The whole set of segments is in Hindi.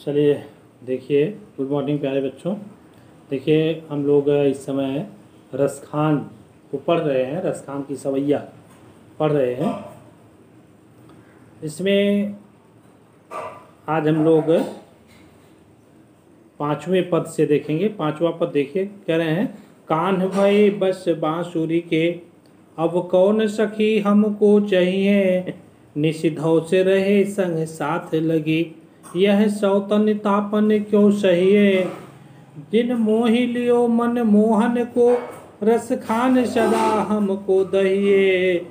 चलिए देखिए, गुड मॉर्निंग प्यारे बच्चों। देखिए हम लोग इस समय रसखान को पढ़ रहे हैं, रसखान की सवैया पढ़ रहे हैं। इसमें आज हम लोग 5वें पद से देखेंगे। 5वां पद देखिए, कह रहे हैं कान्ह भये बस बांसुरी के, अब कौन सखी हमको चाहिए, निषिधौ से रहे संग साथ लगी, यह सौतन तापन क्यों सहिए, जिन मोहि लियो मन मोहन को, रस खान सदा हमको दहिए,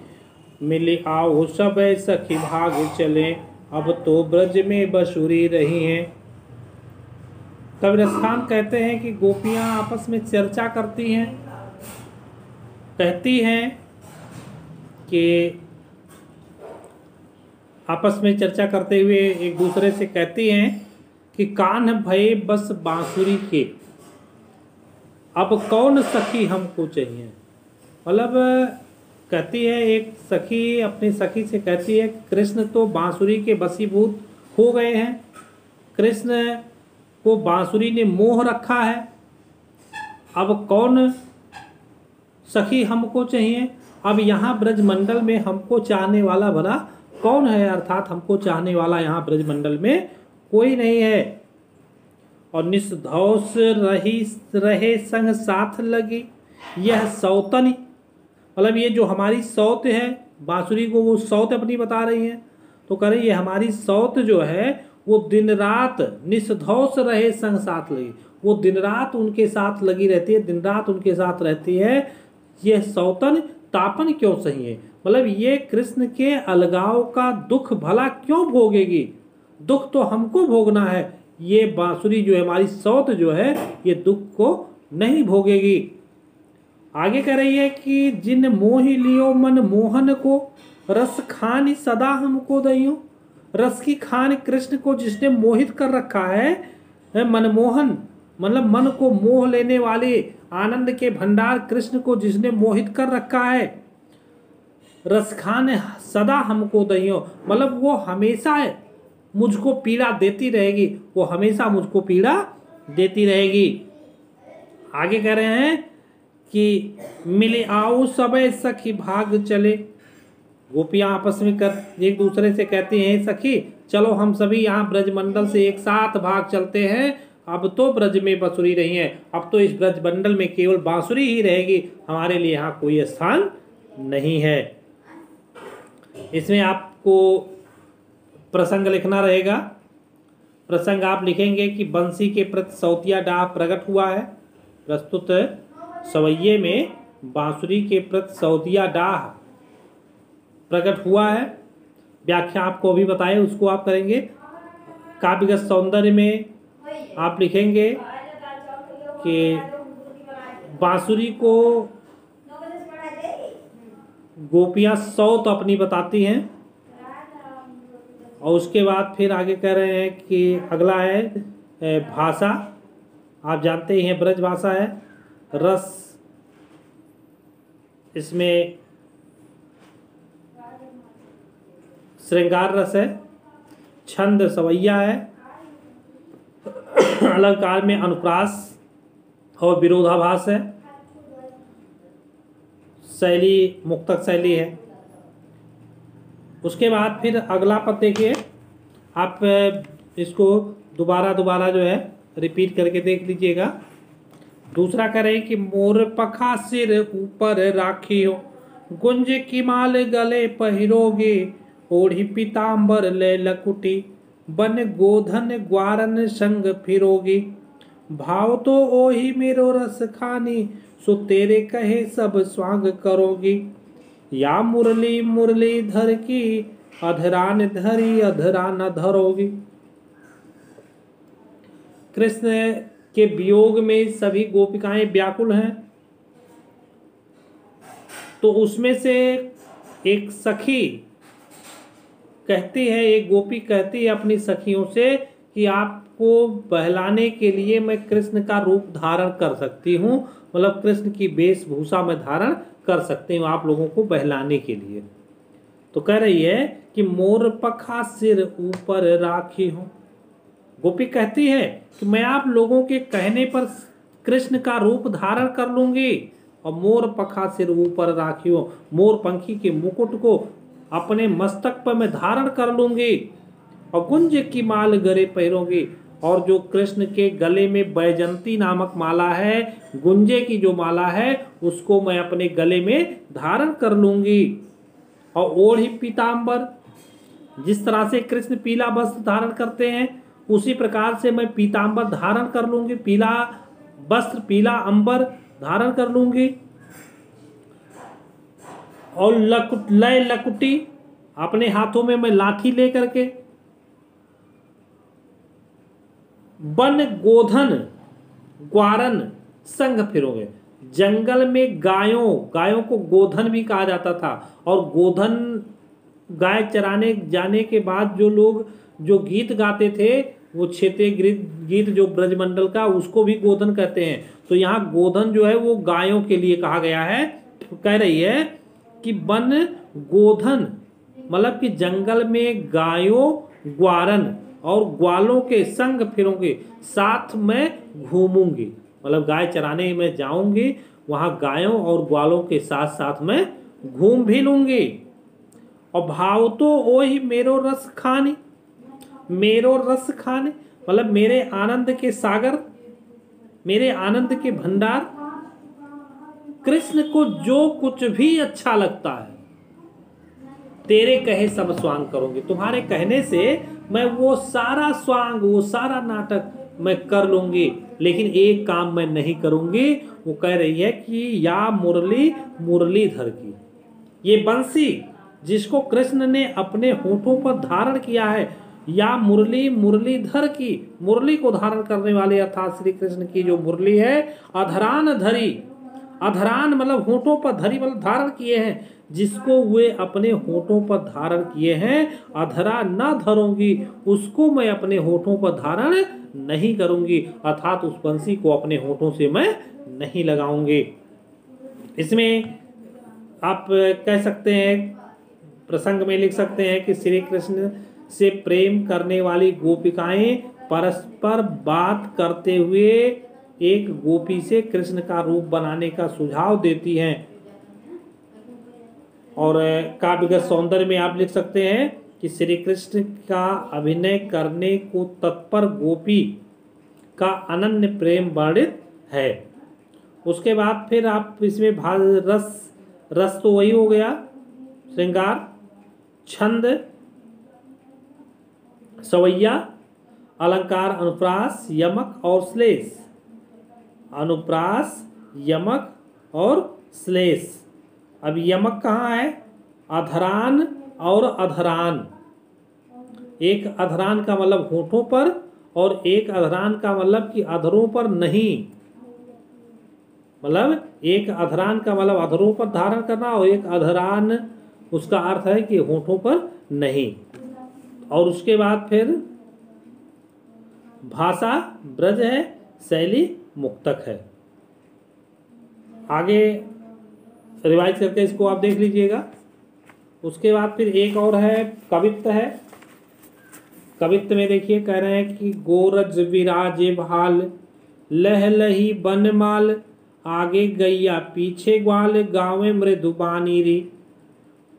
मिली आओ सब सखी भाग चले, अब तो ब्रज में बसुरी रही हैं। कवि रसखान कहते हैं कि गोपियां आपस में चर्चा करती हैं, कहती हैं कि आपस में चर्चा करते हुए एक दूसरे से कहती हैं कि कान्ह भये बस बांसुरी के, अब कौन सखी हमको चाहिए। मतलब कहती है, एक सखी अपनी सखी से कहती है कृष्ण तो बांसुरी के बसीभूत हो गए हैं, कृष्ण को बांसुरी ने मोह रखा है, अब कौन सखी हमको चाहिए। अब यहाँ ब्रजमंडल में हमको चाहने वाला भला कौन है, अर्थात हमको चाहने वाला यहाँ ब्रजमंडल में कोई नहीं है। और निषधौस रहे संग साथ लगी, यह सौतनी, मतलब ये जो हमारी सौत है, बांसुरी को वो सौत अपनी बता रही है, तो कह रही है हमारी सौत जो है वो दिन रात निषधौस रहे संग साथ लगी, वो दिन रात उनके साथ लगी रहती है, दिन रात उनके साथ रहती है, यह सौतन तापन क्यों सही है। मतलब ये कृष्ण के अलगाव का दुख भला क्यों भोगेगी, दुख तो हमको भोगना है, ये बांसुरी जो है हमारी सौत जो है ये दुख को नहीं भोगेगी। आगे कह रही है कि जिन मोहि लियो मन मोहन को, रस खान सदा हमको दइयो, रस की खान कृष्ण को जिसने मोहित कर रखा है, मनमोहन मतलब मन को मोह लेने वाले आनंद के भंडार कृष्ण को जिसने मोहित कर रखा है, रस खान सदा हमको दइयो, मतलब वो हमेशा मुझको पीड़ा देती रहेगी, वो हमेशा मुझको पीड़ा देती रहेगी। आगे कह रहे हैं कि मिले आओ सबे सखी भाग चले, गोपियां आपस में एक दूसरे से कहती हैं सखी चलो हम सभी यहाँ ब्रजमंडल से एक साथ भाग चलते हैं, अब तो ब्रज में बसुरी रही है, अब तो इस ब्रजमंडल में केवल बांसुरी ही रहेगी, हमारे लिए यहाँ कोई स्थान नहीं है। इसमें आपको प्रसंग लिखना रहेगा। प्रसंग आप लिखेंगे कि बंसी के प्रति सौतिया डाह प्रकट हुआ है। प्रस्तुत सवैये में बांसुरी के प्रति सौतिया डाह प्रकट हुआ है। व्याख्या आपको अभी बताए, उसको आप करेंगे। काव्यगत सौंदर्य में आप लिखेंगे कि बांसुरी को गोपियां सौत अपनी बताती हैं। और उसके बाद फिर आगे कह रहे हैं कि अगला है भाषा, आप जानते ही हैं ब्रज भाषा है। रस, इसमें श्रृंगार रस है, छंद सवैया है, अलंकार में अनुप्रास और विरोधाभास है, शैली मुक्तक शैली है। उसके बाद फिर अगला पद देखिए, आप इसको दोबारा जो है रिपीट करके देख लीजिएगा। दूसरा करें कि मोर पखा सिर ऊपर राखी हो, गुंज की माल गले पहिरोगे, ओढ़ी पीताम्बर ले लकुटी, बन गोधन ग्वारन संग फिरोगी, भाव तो ओही मेरो रस खानी, सो तेरे कहे सब स्वांग करोगी, या मुरली मुरली धर की, अधरान धरी अधरा न धरोगी। कृष्ण के वियोग में सभी गोपिकाएं व्याकुल हैं, तो उसमें से एक सखी कहती है, एक गोपी कहती है अपनी सखियों से कि आपको बहलाने के लिए मैं कृष्ण का रूप धारण कर सकती हूँ, मतलब कृष्ण की वेशभूषा में धारण कर सकती हूँ आप लोगों को बहलाने के लिए। तो कह रही है कि मोर पखा सिर ऊपर राखी हूँ, गोपी कहती है कि मैं आप लोगों के कहने पर कृष्ण का रूप धारण कर लूंगी और मोर पखा सिर ऊपर राखियो, मोर पंखी के मुकुट को अपने मस्तक पर मैं धारण कर लूंगी और गुंज की माल गले पहनूंगी। और जो कृष्ण के गले में बैजंती नामक माला है, गुंजे की जो माला है, उसको मैं अपने गले में धारण कर लूंगी। और ओढ़ी पीतांबर, जिस तरह से कृष्ण पीला वस्त्र धारण करते हैं उसी प्रकार से मैं पीतांबर धारण कर लूंगी, पीला वस्त्र पीला अंबर धारण कर लूंगी। और लय लकुटी, अपने हाथों में मैं लाठी लेकर के, वन गोधन ग्वारन संग फिरोगे। जंगल में गायों को गोधन भी कहा जाता था, और गोधन गाय चराने जाने के बाद जो लोग जो गीत गाते थे वो क्षेत्रीय गीत जो ब्रजमंडल का, उसको भी गोधन कहते हैं। तो यहाँ गोधन जो है वो गायों के लिए कहा गया है। कह रही है कि वन गोधन मतलब कि जंगल में गायों ग्वारन और ग्वालों के संग फिरूंगी, साथ में घूमूंगी, मतलब गाय चराने में जाऊंगी, वहां गायों और ग्वालों के साथ साथ में घूम भी लूंगी। और भाव तो ओ ही मेरो रस खाने, मेरो रस खाने मतलब मेरे आनंद के सागर, मेरे आनंद के भंडार। कृष्ण को जो कुछ भी अच्छा लगता है तेरे कहे सब स्वांग करूंगी, तुम्हारे कहने से मैं वो सारा स्वांग वो सारा नाटक मैं कर लूंगी, लेकिन एक काम मैं नहीं करूंगी। वो कह रही है कि या मुरली मुरलीधर की, ये बंसी जिसको कृष्ण ने अपने होठों पर धारण किया है, या मुरली मुरलीधर की, मुरली को धारण करने वाले अर्थात श्री कृष्ण की जो मुरली है, अधरान धरी, अधरान मतलब होठों पर धरी मतलब धारण किए हैं, जिसको वे अपने होठों पर धारण किए हैं। अधरा न धरूंगी, उसको मैं अपने होठों पर धारण नहीं करूंगी, अर्थात उस बंसी को अपने होठों से मैं नहीं लगाऊंगी। इसमें आप कह सकते हैं, प्रसंग में लिख सकते हैं कि श्री कृष्ण से प्रेम करने वाली गोपिकाएं परस्पर बात करते हुए एक गोपी से कृष्ण का रूप बनाने का सुझाव देती हैं। और काव्यगत सौंदर्य में आप लिख सकते हैं कि श्री कृष्ण का अभिनय करने को तत्पर गोपी का अनन्य प्रेम वर्णित है। उसके बाद फिर आप इसमें रस तो वही हो गया, श्रृंगार, छंद, सवैया, अलंकार, अनुप्रास, यमक और श्लेष, अनुप्रास, यमक और श्लेष। अब यमक कहाँ है? अधरान और अधरान। एक अधरान का मतलब होठों पर और एक अधरान का मतलब कि अधरों पर नहीं, मतलब एक अधरान का मतलब अधरों पर धारण करना और एक अधरान उसका अर्थ है कि होठों पर नहीं। और उसके बाद फिर भाषा ब्रज है, शैली मुक्तक है। आगे रिवाइज करके इसको आप देख लीजिएगा। उसके बाद फिर एक और है, कवित्त है। कवित्त में देखिए कह रहे हैं कि गोरज विराजे भाल, लह लही बनमाल, आगे गैया पीछे ग्वाल, गावे मृदुबानी री,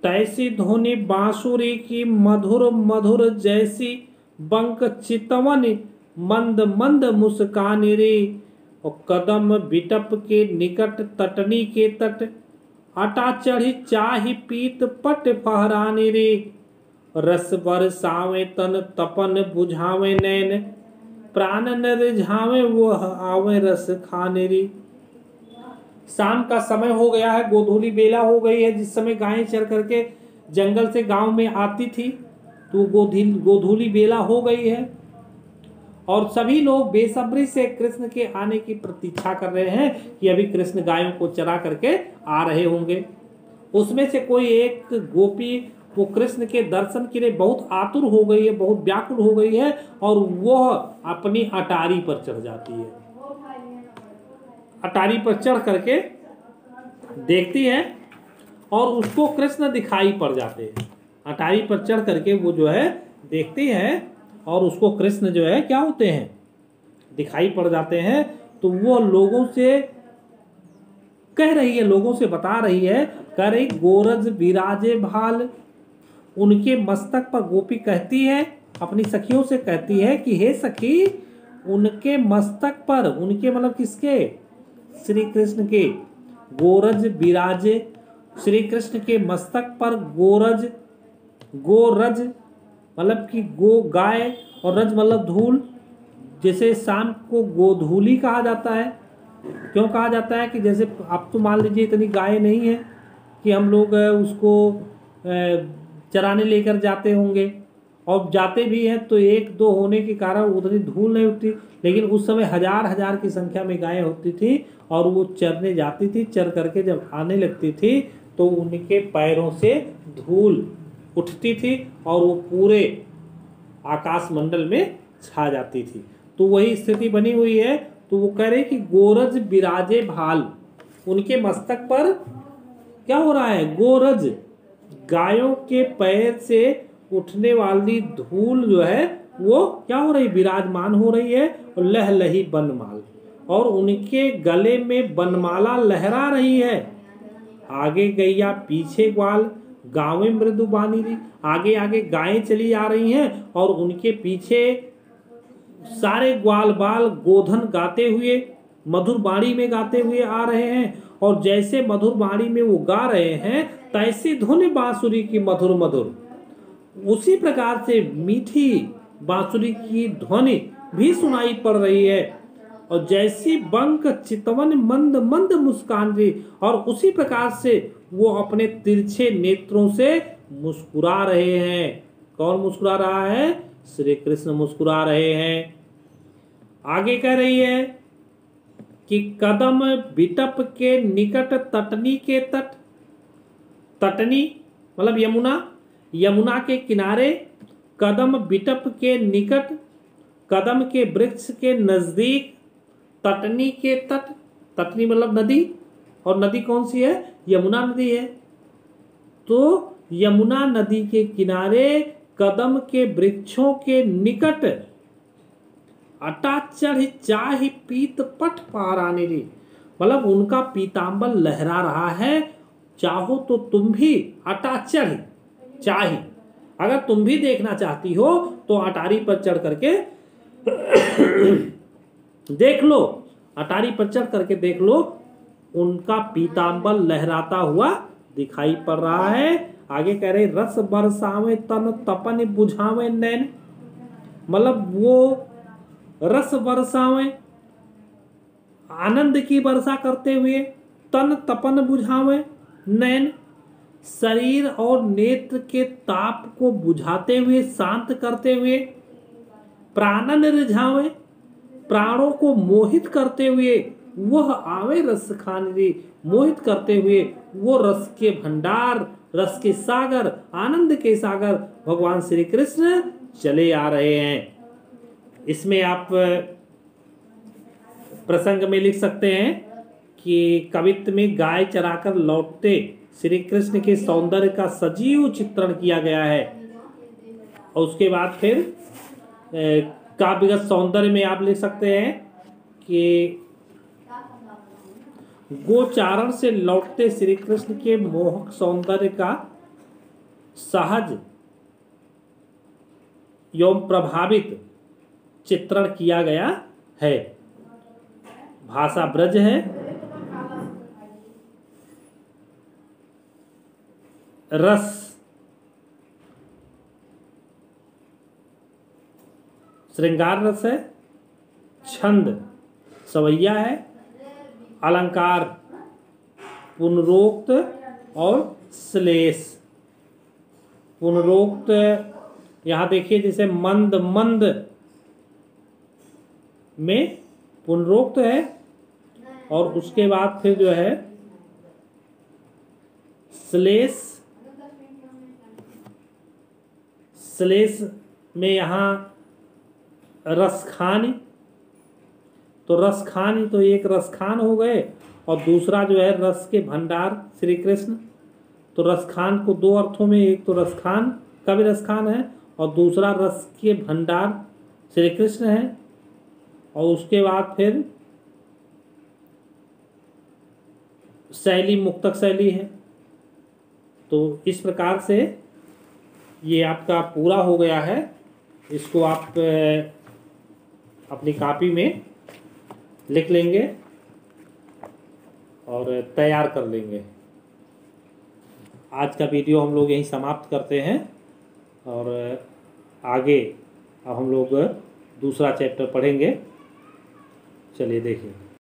तैसी धुनि बांसुरी की मधुर मधुर जैसी, बंक चितवन मंद मंद मुस्कानी रे, और कदम बिटप के निकट तटनी के तट, अटा चढ़ी चाही पीत पट फहरानी रे, रस बरसावे तन तपन बुझावे नैन, प्राण न रिझावे वो आवे रस खाने रे। शाम का समय हो गया है, गोधूली बेला हो गई है, जिस समय गायें चर करके जंगल से गांव में आती थी, तो गोधूली बेला हो गई है और सभी लोग बेसब्री से कृष्ण के आने की प्रतीक्षा कर रहे हैं कि अभी कृष्ण गायों को चरा करके आ रहे होंगे। उसमें से कोई एक गोपी वो कृष्ण के दर्शन के लिए बहुत आतुर हो गई है, बहुत व्याकुल हो गई है, और वह अपनी अटारी पर चढ़ जाती है। अटारी पर चढ़ करके देखती है और उसको कृष्ण दिखाई पड़ जाते हैं। अटारी पर चढ़ करके वो जो है देखती है और उसको कृष्ण जो है क्या होते हैं, दिखाई पड़ जाते हैं। तो वो लोगों से कह रही है, लोगों से बता रही है, कह रही गोरज विराजे भाल, उनके मस्तक पर गोपी कहती है, अपनी सखियों से कहती है कि हे सखी, उनके मस्तक पर, उनके मतलब किसके, श्री कृष्ण के, गोरज विराजे, श्री कृष्ण के मस्तक पर गोरज, गोरज मतलब कि गो गाय, और रज मतलब धूल, जैसे शाम को गोधूली कहा जाता है। क्यों कहा जाता है कि जैसे अब तो मान लीजिए इतनी गाय नहीं है कि हम लोग उसको चराने लेकर जाते होंगे, और जाते भी हैं तो एक दो होने के कारण उतनी धूल नहीं उठती, लेकिन उस समय हजार हजार की संख्या में गायें होती थी और वो चरने जाती थी। चर करके जब आने लगती थी तो उनके पैरों से धूल उठती थी और वो पूरे आकाश मंडल में छा जाती थी। तो वही स्थिति बनी हुई है। तो वो कह रहे कि गोरज विराजे भाल, उनके मस्तक पर क्या हो रहा है, गोरज, गायों के पैर से उठने वाली धूल जो है वो क्या हो रही, विराजमान हो रही है, और लहलही बनमाल, और उनके गले में बनमाला लहरा रही है। आगे गैया पीछे ग्वाल, गाँवें मृदु बानी री, आगे आगे गायें चली आ रही हैं और उनके पीछे सारे ग्वाल बाल गोधन गाते हुए, मधुर बाणी में गाते हुए आ रहे हैं। और जैसे मधुर बाणी में वो गा रहे हैं तैसे धुन बांसुरी की मधुर मधुर, उसी प्रकार से मीठी बांसुरी की ध्वनि भी सुनाई पड़ रही है। और जैसी बंक चितवन मंद मंद मुस्कान रही, और उसी प्रकार से वो अपने तिरछे नेत्रों से मुस्कुरा रहे हैं। कौन मुस्कुरा रहा है, श्री कृष्ण मुस्कुरा रहे हैं। आगे कह रही है कि कदम बिटप के निकट तटनी के तट, तटनी मतलब यमुना, यमुना के किनारे, कदम बिटप के निकट, कदम के वृक्ष के नजदीक, तटनी के तट, तटनी मतलब नदी, और नदी कौन सी है, यमुना नदी है। तो यमुना नदी के किनारे कदम के वृक्षों के निकट, अटा चढ़ चाहि पीत पट पाराने रे, मतलब उनका पीतांबर लहरा रहा है। चाहो तो तुम भी अटा चढ़ चाहि, अगर तुम भी देखना चाहती हो तो अटारी पर चढ़ करके देख लो, अटारी पर चढ़ करके देख लो, उनका पीतांबर लहराता हुआ दिखाई पड़ रहा है। आगे कह रहे रस बरसावे तन तपन बुझावे नैन, मतलब वो रस बरसावे, आनंद की वर्षा करते हुए, तन तपन बुझावे नैन, शरीर और नेत्र के ताप को बुझाते हुए, शांत करते हुए, प्राणन रिझावे, प्राणों को मोहित करते हुए, वह आवे रस खाने, मोहित करते हुए वो रस के भंडार, रस के सागर, आनंद के सागर भगवान श्री कृष्ण चले आ रहे हैं। इसमें आप प्रसंग में लिख सकते हैं कि कवित्व में गाय चराकर लौटते श्री कृष्ण के सौंदर्य का सजीव चित्रण किया गया है। और उसके बाद फिर काव्यगत सौंदर्य में आप लिख सकते हैं कि गोचारण से लौटते श्री कृष्ण के मोहक सौंदर्य का सहज एवं प्रभावित चित्रण किया गया है। भाषा ब्रज है, रस श्रृंगार रस है, छंद सवैया है, अलंकार पुनरोक्त और श्लेष। पुनरोक्त यहाँ देखिए जैसे मंद मंद में पुनरोक्त है, और उसके बाद फिर जो है श्लेष, श्लेष में यहाँ रसखानी, तो रसखानी तो एक रसखान हो गए, और दूसरा जो है रस के भंडार श्री कृष्ण। तो रसखान को दो अर्थों में, एक तो रसखान का भी रसखान है और दूसरा रस के भंडार श्री कृष्ण है, और उसके बाद फिर शैली मुक्तक शैली है। तो इस प्रकार से ये आपका पूरा हो गया है। इसको आप अपनी कॉपी में लिख लेंगे और तैयार कर लेंगे। आज का वीडियो हम लोग यहीं समाप्त करते हैं, और आगे अब हम लोग दूसरा चैप्टर पढ़ेंगे। चलिए देखिए।